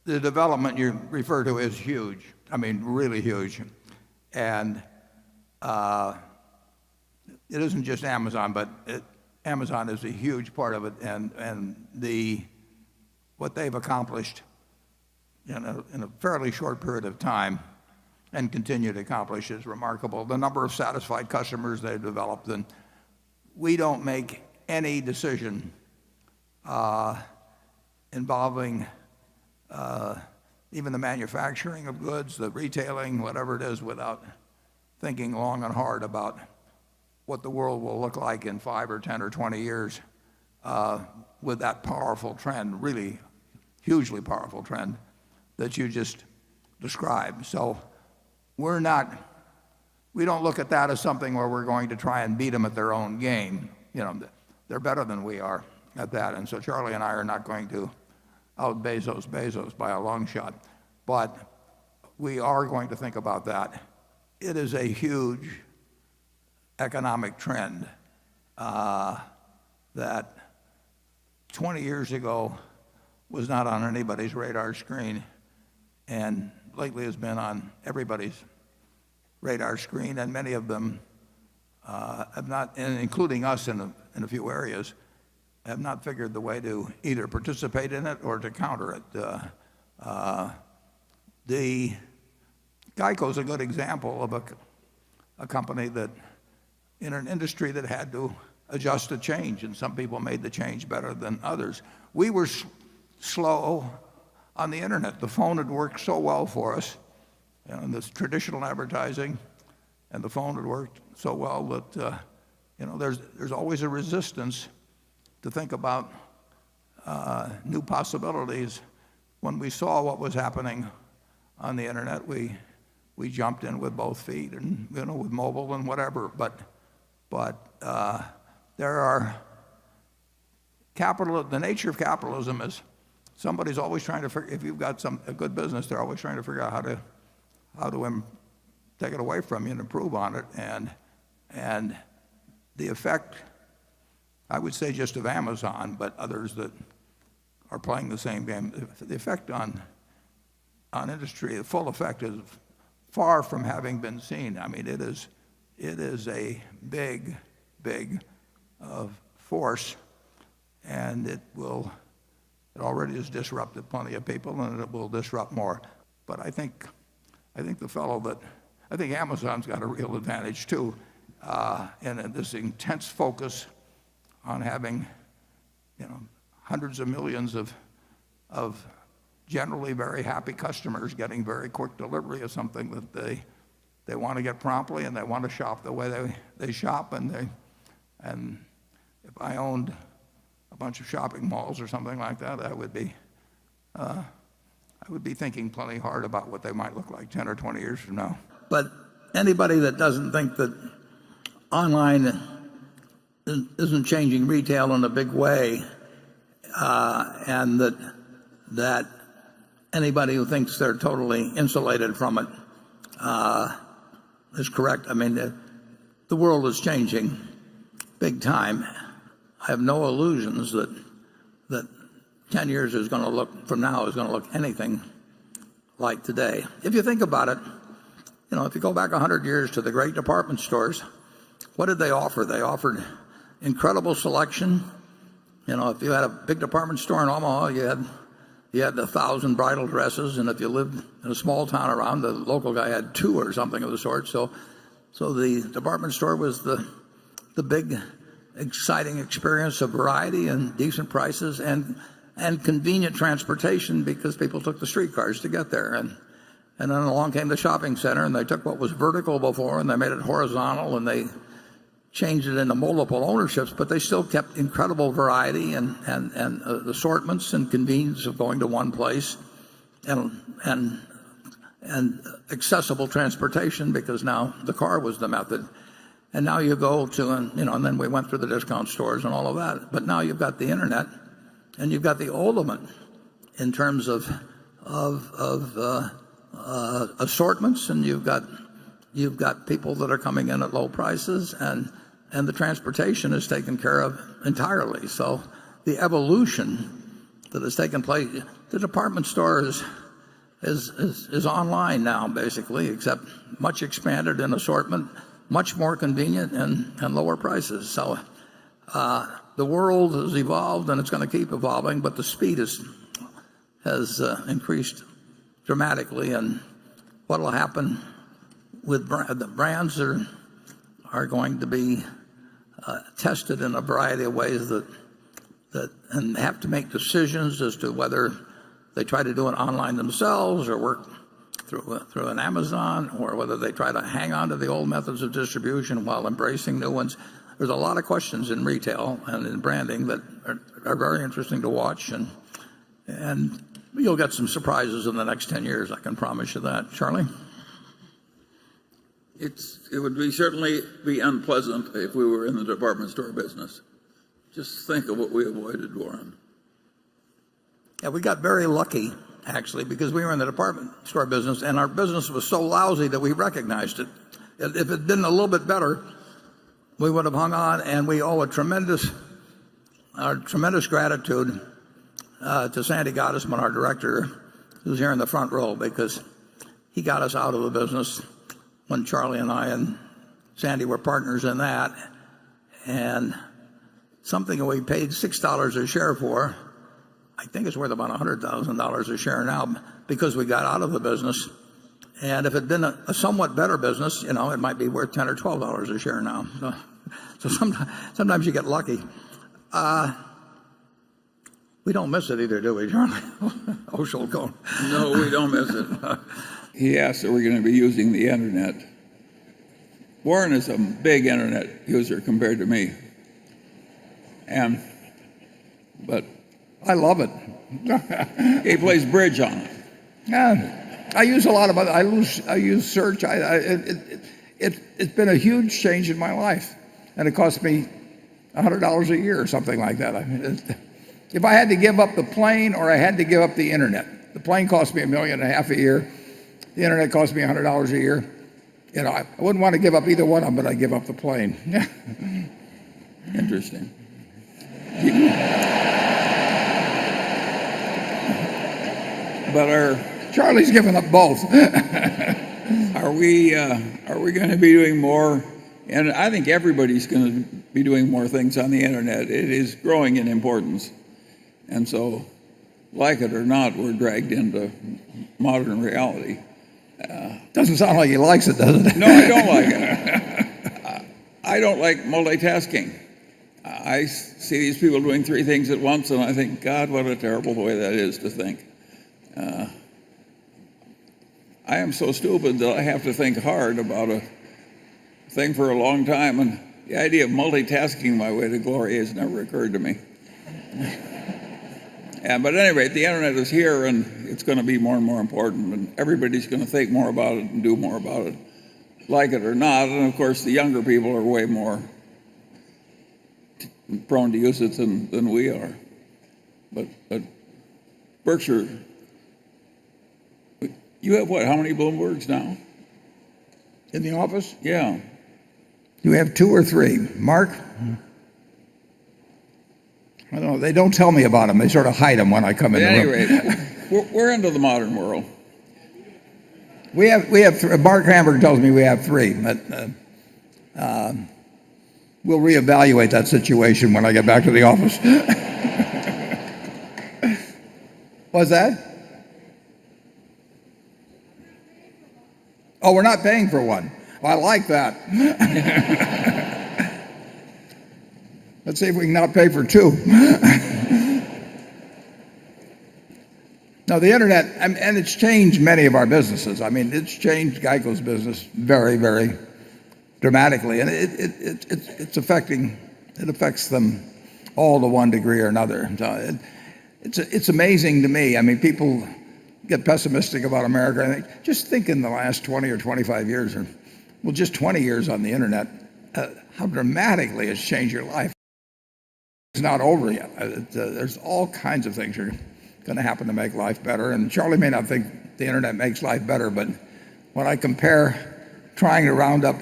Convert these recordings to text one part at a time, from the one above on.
the development you refer to is huge. I mean, really huge. And it isn't just Amazon, but Amazon is a huge part of it. And what they've accomplished in a fairly short period of time and continue to accomplish is remarkable. The number of satisfied customers they've developed. And we don't make any decision involving even the manufacturing of goods, the retailing, whatever it is, without thinking long and hard about what the world will look like in 5 or 10 or 20 years with that powerful trend, really hugely powerful trend that you just described. So we don't look at that as something where we're going to try and beat them at their own game. They're better than we are at that. And so Charlie and I are not going to out Bezos by a long shot. But we are going to think about that. It is a huge economic trend that 20 years ago was not on anybody's radar screen, and lately has been on everybody's radar screen, and many of them have not, and including us in a few areas, have not figured the way to either participate in it or to counter it. The Geico is a good example of a company that, in an industry that had to adjust to change, and some people made the change better than others. We were slow on the internet. The phone had worked so well for us, and this traditional advertising, and the phone had worked so well that there's always a resistance to think about new possibilities. When we saw what was happening on the internet, we jumped in with both feet, and with mobile and whatever. But there are the nature of capitalism is somebody's always trying to figure, if you've got a good business, they're always trying to figure out how to take it away from you and improve on it. And the effect, I would say just of Amazon, but others that are playing the same game, the effect on industry, the full effect is far from having been seen. I mean, it is a big force, and it already has disrupted plenty of people, and it will disrupt more. But I think Amazon's got a real advantage too, in this intense focus on having hundreds of millions of generally very happy customers getting very quick delivery of something that they want to get promptly, and they want to shop the way they shop. And if I owned a bunch of shopping malls or something like that, I would be thinking plenty hard about what they might look like 10 or 20 years from now. But anybody that doesn't think that online isn't changing retail in a big way, and that anybody who thinks they're totally insulated from it is correct. I mean, the world is changing big time. I have no illusions that 10 years from now is going to look anything like today. If you think about it, if you go back 100 years to the great department stores, what did they offer? They offered incredible selection. If you had a big department store in Omaha, you had 1,000 bridal dresses, and if you lived in a small town around, the local guy had 2 or something of the sort. So the department store was the big, exciting experience of variety and decent prices and convenient transportation, because people took the streetcars to get there. And then along came the shopping center, and they took what was vertical before and they made it horizontal, and they changed it into multiple ownerships, but they still kept incredible variety and assortments and convenience of going to one place, and accessible transportation, because now the car was the method. And now you go to, and then we went through the discount stores and all of that. But now you've got the internet, and you've got the ultimate in terms of assortments, and you've got people that are coming in at low prices, and the transportation is taken care of entirely. So the evolution that has taken place. The department store is online now, basically, except much expanded in assortment, much more convenient, and lower prices. So the world has evolved, and it's going to keep evolving, but the speed has increased dramatically. And what will happen with the brands are going to be tested in a variety of ways that and have to make decisions as to whether they try to do it online themselves or work through an Amazon, or whether they try to hang on to the old methods of distribution while embracing new ones. There's a lot of questions in retail and in branding that are very interesting to watch, and you'll get some surprises in the next 10 years, I can promise you that. Charlie? It would certainly be unpleasant if we were in the department store business. Just think of what we avoided, Warren. Yeah, we got very lucky, actually, because we were in the department store business, and our business was so lousy that we recognized it. If it had been a little bit better, we would have hung on, and we owe tremendous gratitude to Sandy Gottesman, our director, who's here in the front row, because he got us out of the business when Charlie and I and Sandy were partners in that. And something that we paid $6 a share for, I think it's worth about $100,000 a share now, because we got out of the business. And if it had been a somewhat better business, it might be worth $10 or $12 a share now. So sometimes you get lucky. We don't miss it either, do we, Charlie? Osholko. No, we don't miss it. He asked, are we going to be using the internet? Warren is a big internet user compared to me. But I love it. he plays bridge on it. Yeah, I use a lot of other. I use search. It's been a huge change in my life, and it cost me $100 a year or something like that. I mean, if I had to give up the plane or I had to give up the internet, the plane cost me $1.5 million a year. The internet cost me $100 a year. I wouldn't want to give up either one of them, but I'd give up the plane. Interesting. But Charlie's given up both. Are we going to be doing more? And I think everybody's going to be doing more things on the internet. It is growing in importance, and so, like it or not, we're dragged into modern reality. Doesn't sound like he likes it, does it? No, I don't like it. I don't like multitasking. I see these people doing 3 things at once, and I think, God, what a terrible way that is to think. I am so stupid that I have to think hard about a thing for a long time, and the idea of multitasking my way to glory has never occurred to me. But at any rate, the internet is here, and it's going to be more and more important, and everybody's going to think more about it and do more about it, like it or not. And of course, the younger people are way more prone to use it than we are. But Berkshire, you have what? How many Bloombergs now? In the office? Yeah. You have 2 or 3. Mark? I don't know. They don't tell me about them. They sort of hide them when I come in the room. At any rate, we're into the modern world. We have. Mark Hamburg tells me we have 3, but we'll reevaluate that situation when I get back to the office. What's that? Oh, we're not paying for one. Well, I like that. Let's see if we can not pay for 2. No, the internet, and it's changed many of our businesses. I mean, it's changed Geico's business very, very dramatically, and it affects them all to one degree or another. So it's amazing to me. I mean, people get pessimistic about America. And just think in the last 20 or 25 years, or just 20 years on the internet, how dramatically it's changed your life. It's not over yet. There's all kinds of things that are going to happen to make life better. And Charlie may not think the internet makes life better, but when I compare trying to round up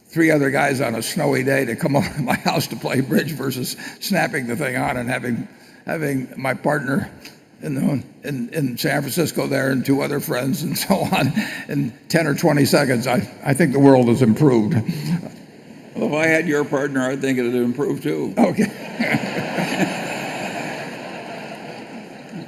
3 other guys on a snowy day to come over to my house to play bridge versus snapping the thing on and having having my partner in San Francisco there and two other friends and so on in 10 or 20 seconds, I think the world has improved. Well, if I had your partner, I think it would improve too. Okay.